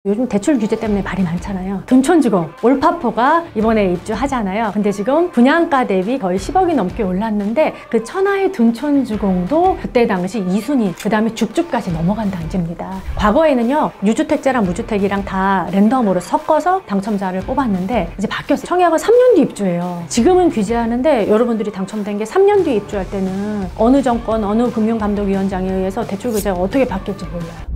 요즘 대출 규제 때문에 말이 많잖아요. 둔촌주공, 올파포가 이번에 입주하잖아요. 근데 지금 분양가 대비 거의 10억이 넘게 올랐는데 그 천하의 둔촌주공도 그때 당시 2순위, 그 다음에 죽주까지 넘어간 단지입니다. 과거에는요, 유주택자랑 무주택이랑 다 랜덤으로 섞어서 당첨자를 뽑았는데 이제 바뀌었어요. 청약은 3년 뒤 입주해요. 지금은 규제하는데 여러분들이 당첨된 게 3년 뒤에 입주할 때는 어느 정권, 어느 금융감독위원장에 의해서 대출 규제가 어떻게 바뀔지 몰라요.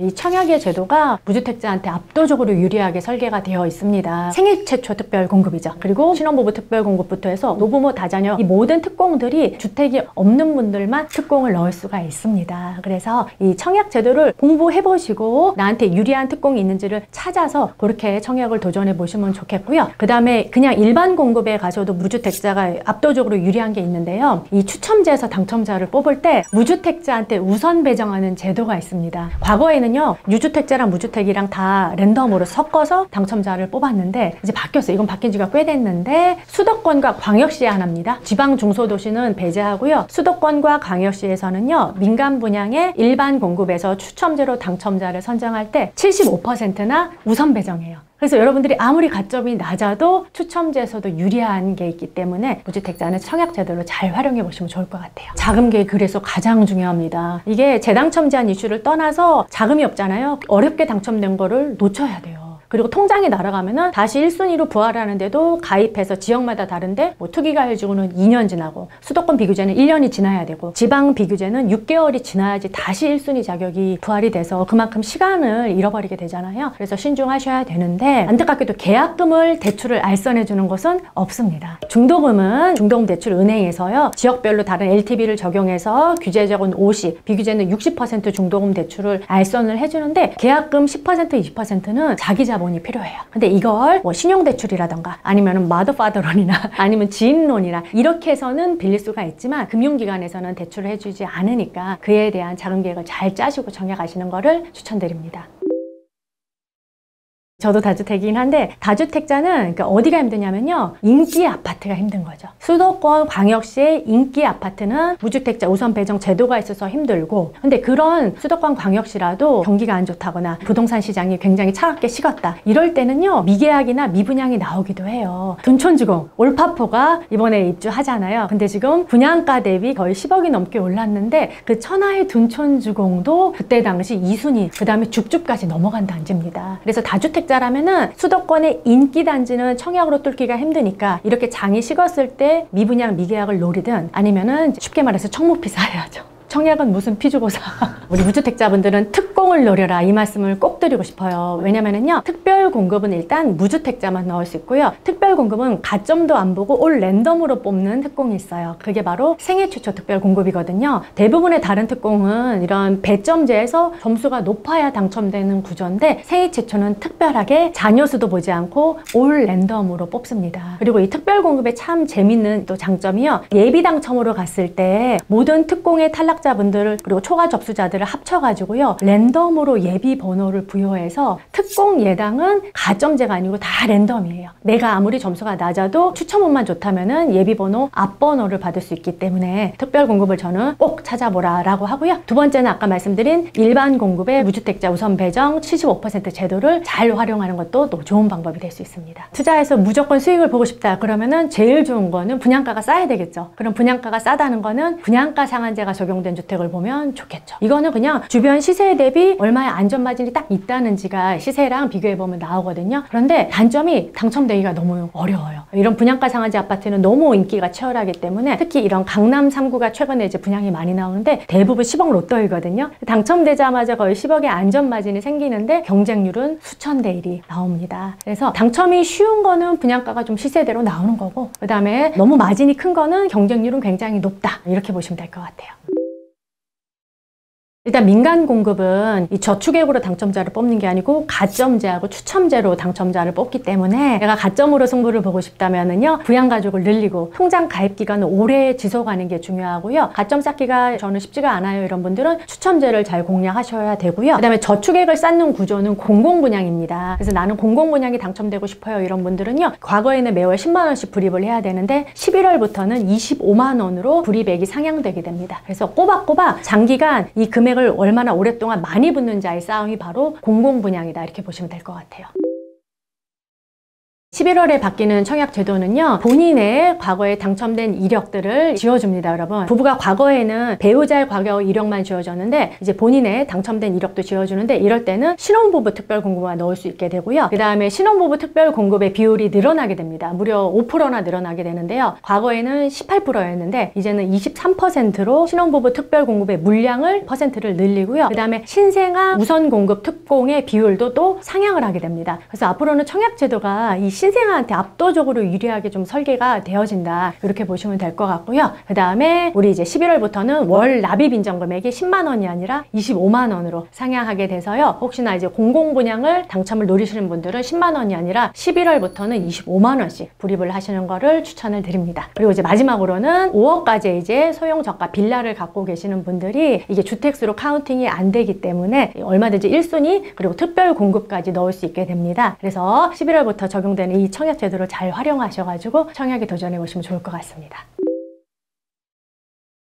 이 청약의 제도가 무주택자한테 압도적으로 유리하게 설계가 되어 있습니다. 생애 최초 특별 공급이죠. 그리고 신혼부부 특별 공급부터 해서 노부모 다자녀 이 모든 특공들이 주택이 없는 분들만 특공을 넣을 수가 있습니다. 그래서 이 청약 제도를 공부해 보시고 나한테 유리한 특공이 있는지를 찾아서 그렇게 청약을 도전해 보시면 좋겠고요. 그 다음에 그냥 일반 공급에 가셔도 무주택자가 압도적으로 유리한 게 있는데요. 이 추첨제에서 당첨자를 뽑을 때 무주택자한테 우선 배정하는 제도가 있습니다. 과거에는 유주택자랑 무주택이랑 다 랜덤으로 섞어서 당첨자를 뽑았는데 이제 바뀌었어요. 이건 바뀐 지가 꽤 됐는데 수도권과 광역시에 하나입니다. 지방 중소도시는 배제하고요. 수도권과 광역시에서는요, 민간 분양의 일반 공급에서 추첨제로 당첨자를 선정할 때 75%나 우선 배정해요. 그래서 여러분들이 아무리 가점이 낮아도 추첨제에서도 유리한 게 있기 때문에 무주택자는 청약 제도를 잘 활용해 보시면 좋을 것 같아요. 자금계획 그래서 가장 중요합니다. 이게 재당첨 제한 이슈를 떠나서 자금이 없잖아요. 어렵게 당첨된 거를 놓쳐야 돼요. 그리고 통장이 날아가면은 다시 1순위로 부활하는데도 가입해서 지역마다 다른데 뭐 투기가 해주고는 2년 지나고 수도권 비규제는 1년이 지나야 되고 지방 비규제는 6개월이 지나야지 다시 1순위 자격이 부활이 돼서 그만큼 시간을 잃어버리게 되잖아요. 그래서 신중하셔야 되는데 안타깝게도 계약금을 대출을 알선해 주는 것은 없습니다. 중도금은 중도금 대출 은행에서요, 지역별로 다른 LTV를 적용해서 규제적은 50, 비규제는 60% 중도금 대출을 알선을 해주는데 계약금 10%, 20%는 자기 자본이 필요해요. 근데 이걸 뭐 신용대출이라던가 아니면 마더파더론이나 아니면 지인론이나 이렇게 해서는 빌릴 수가 있지만 금융기관에서는 대출을 해주지 않으니까 그에 대한 자금 계획을 잘 짜시고 청약하시는 거를 추천드립니다. 저도 다주택이긴 한데 다주택자는 그러니까 어디가 힘드냐면요, 인기 아파트가 힘든 거죠. 수도권 광역시의 인기 아파트는 무주택자 우선 배정 제도가 있어서 힘들고, 근데 그런 수도권 광역시라도 경기가 안 좋다거나 부동산 시장이 굉장히 차갑게 식었다 이럴 때는요, 미계약이나 미분양이 나오기도 해요. 둔촌주공, 올파포가 이번에 입주하잖아요. 근데 지금 분양가 대비 거의 10억이 넘게 올랐는데 그 천하의 둔촌주공도 그때 당시 2순위, 그 다음에 죽주까지 넘어간 단지입니다. 그래서 다주택 라면은 수도권의 인기 단지는 청약으로 뚫기가 힘드니까 이렇게 장이 식었을 때 미분양 미계약을 노리든 아니면은 쉽게 말해서 청무피 사야죠. 청약은 무슨 피 주고 사. 우리 무주택자분들은 특공을 노려라 이 말씀을 꼭 드리고 싶어요. 왜냐면은요, 특별 공급은 일단 무주택자만 넣을 수 있고요. 특별 공급은 가점도 안 보고 올 랜덤으로 뽑는 특공이 있어요. 그게 바로 생애 최초 특별 공급이거든요. 대부분의 다른 특공은 이런 배점제에서 점수가 높아야 당첨되는 구조인데 생애 최초는 특별하게 자녀 수도 보지 않고 올 랜덤으로 뽑습니다. 그리고 이 특별 공급의 참 재밌는 또 장점이요, 예비 당첨으로 갔을 때 모든 특공의 탈락자분들을 그리고 초과 접수자들을 합쳐가지고요, 랜덤으로 예비 번호를 부여해서 특공 예당은 가점제가 아니고 다 랜덤이에요. 내가 아무리 점수가 낮아도 추첨운만 좋다면은 예비 번호 앞 번호를 받을 수 있기 때문에 특별 공급을 저는 꼭 찾아보라 라고 하고요. 두 번째는 아까 말씀드린 일반 공급의 무주택자 우선 배정 75% 제도를 잘 활용하는 것도 또 좋은 방법이 될 수 있습니다. 투자해서 무조건 수익을 보고 싶다 그러면은 제일 좋은 거는 분양가가 싸야 되겠죠. 그럼 분양가가 싸다는 거는 분양가 상한제가 적용된 주택을 보면 좋겠죠. 이거는 그냥 주변 시세 대비 얼마의 안전마진이 딱 있다는지가 시세랑 비교해보면 나오거든요. 그런데 단점이 당첨되기가 너무 어려워요. 이런 분양가 상한제 아파트는 너무 인기가 치열하기 때문에 특히 이런 강남 3구가 최근에 이제 분양이 많이 나오는데 대부분 10억 로또이거든요. 당첨되자마자 거의 10억의 안전마진이 생기는데 경쟁률은 수천 대 1이 나옵니다. 그래서 당첨이 쉬운 거는 분양가가 좀 시세대로 나오는 거고, 그 다음에 너무 마진이 큰 거는 경쟁률은 굉장히 높다 이렇게 보시면 될 것 같아요. 일단 민간 공급은 이 저축액으로 당첨자를 뽑는 게 아니고 가점제하고 추첨제로 당첨자를 뽑기 때문에 내가 가점으로 승부를 보고 싶다면은요, 부양가족을 늘리고 통장 가입 기간을 오래 지속하는 게 중요하고요. 가점 쌓기가 저는 쉽지가 않아요. 이런 분들은 추첨제를 잘 공략하셔야 되고요. 그다음에 저축액을 쌓는 구조는 공공분양입니다. 그래서 나는 공공분양이 당첨되고 싶어요. 이런 분들은요, 과거에는 매월 10만 원씩 불입을 해야 되는데 11월부터는 25만 원으로 불입액이 상향되게 됩니다. 그래서 꼬박꼬박 장기간 이 금액을 얼마나 오랫동안 많이 붙는지의 싸움이 바로 공공분양이다, 이렇게 보시면 될 것 같아요. 11월에 바뀌는 청약제도는요, 본인의 과거에 당첨된 이력들을 지워줍니다, 여러분. 부부가 과거에는 배우자의 과거 이력만 지워줬는데 이제 본인의 당첨된 이력도 지워주는데, 이럴 때는 신혼부부 특별공급만 넣을 수 있게 되고요. 그 다음에 신혼부부 특별공급의 비율이 늘어나게 됩니다. 무려 5%나 늘어나게 되는데요. 과거에는 18%였는데 이제는 23%로 신혼부부 특별공급의 물량을 퍼센트를 늘리고요. 그 다음에 신생아 우선공급 특공의 비율도 또 상향을 하게 됩니다. 그래서 앞으로는 청약제도가 이 신생아한테 압도적으로 유리하게 좀 설계가 되어진다, 이렇게 보시면 될 것 같고요. 그 다음에 우리 이제 11월부터는 월 납입 인정 금액이 10만 원이 아니라 25만 원으로 상향하게 돼서요, 혹시나 이제 공공분양을 당첨을 노리시는 분들은 10만 원이 아니라 11월부터는 25만 원씩 불입을 하시는 거를 추천을 드립니다. 그리고 이제 마지막으로는 5억까지 이제 소형 저가 빌라를 갖고 계시는 분들이 이게 주택수로 카운팅이 안 되기 때문에 얼마든지 1순위 그리고 특별 공급까지 넣을 수 있게 됩니다. 그래서 11월부터 적용되는 이 청약 제도를 잘 활용하셔가지고 청약에 도전해 보시면 좋을 것 같습니다.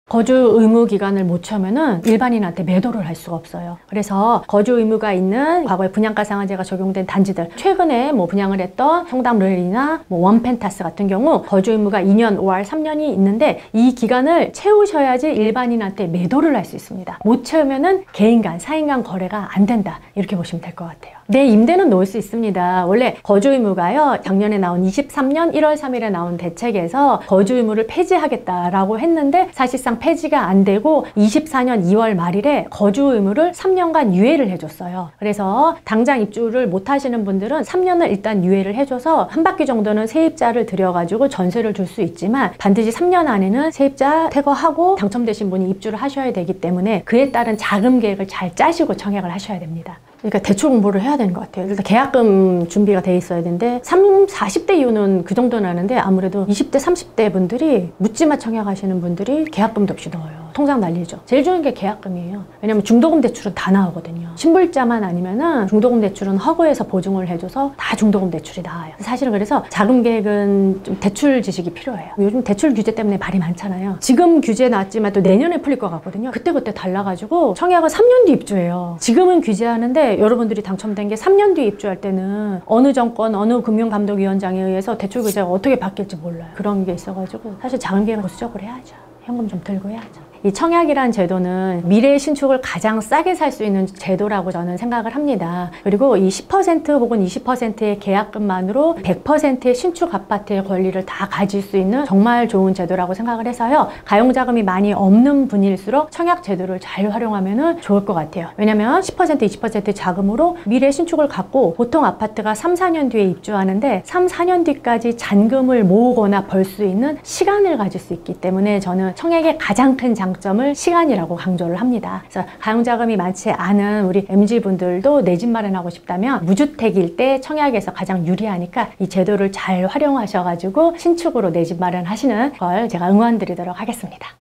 거주 의무 기간을 못 채우면은 일반인한테 매도를 할 수가 없어요. 그래서 거주 의무가 있는 과거에 분양가 상한제가 적용된 단지들, 최근에 뭐 분양을 했던 성담르일이나 뭐 원펜타스 같은 경우 거주 의무가 2년, 5월, 3년이 있는데 이 기간을 채우셔야지 일반인한테 매도를 할 수 있습니다. 못 채우면은 개인 간, 사인 간 거래가 안 된다, 이렇게 보시면 될 것 같아요. 내 임대는 놓을 수 있습니다. 원래 거주 의무가요, 작년에 나온 23년 1월 3일에 나온 대책에서 거주 의무를 폐지하겠다라고 했는데 사실상 폐지가 안 되고 24년 2월 말일에 거주 의무를 3년간 유예를 해줬어요. 그래서 당장 입주를 못 하시는 분들은 3년을 일단 유예를 해줘서 한 바퀴 정도는 세입자를 들여가지고 전세를 줄 수 있지만 반드시 3년 안에는 세입자 퇴거하고 당첨되신 분이 입주를 하셔야 되기 때문에 그에 따른 자금 계획을 잘 짜시고 청약을 하셔야 됩니다. 그러니까 대출 공부를 해야 되는 것 같아요. 일단 계약금 준비가 돼 있어야 되는데 40대 이후는 그 정도는 아는데 아무래도 20대, 30대 분들이 묻지마 청약하시는 분들이 계약금도 없이 넣어요. 통장 난리죠. 제일 좋은 게 계약금이에요. 왜냐면 중도금 대출은 다 나오거든요. 신불자만 아니면은 중도금 대출은 허그에서 보증을 해줘서 다 중도금 대출이 나와요. 사실은 그래서 자금 계획은 좀 대출 지식이 필요해요. 요즘 대출 규제 때문에 말이 많잖아요. 지금 규제 나왔지만 또 내년에 풀릴 것 같거든요. 그때그때 달라가지고 청약은 3년 뒤 입주해요. 지금은 규제하는데 여러분들이 당첨된 게 3년 뒤에 입주할 때는 어느 정권, 어느 금융감독위원장에 의해서 대출 규제가 어떻게 바뀔지 몰라요. 그런 게 있어가지고 사실 자금 계획은 보수적으로 해야죠. 현금 좀 들고 해야죠. 이 청약이란 제도는 미래 신축을 가장 싸게 살 수 있는 제도라고 저는 생각을 합니다. 그리고 이 10% 혹은 20%의 계약금만으로 100%의 신축 아파트의 권리를 다 가질 수 있는 정말 좋은 제도라고 생각을 해서요. 가용자금이 많이 없는 분일수록 청약 제도를 잘 활용하면 좋을 것 같아요. 왜냐면 10%, 20% 자금으로 미래 신축을 갖고 보통 아파트가 3, 4년 뒤에 입주하는데 3, 4년 뒤까지 잔금을 모으거나 벌 수 있는 시간을 가질 수 있기 때문에 저는 청약의 가장 큰 장점을 시간이라고 강조를 합니다. 그래서 가용자금이 많지 않은 우리 MZ분들도 내 집 마련하고 싶다면 무주택일 때 청약에서 가장 유리하니까 이 제도를 잘 활용하셔가지고 신축으로 내 집 마련하시는 걸 제가 응원드리도록 하겠습니다.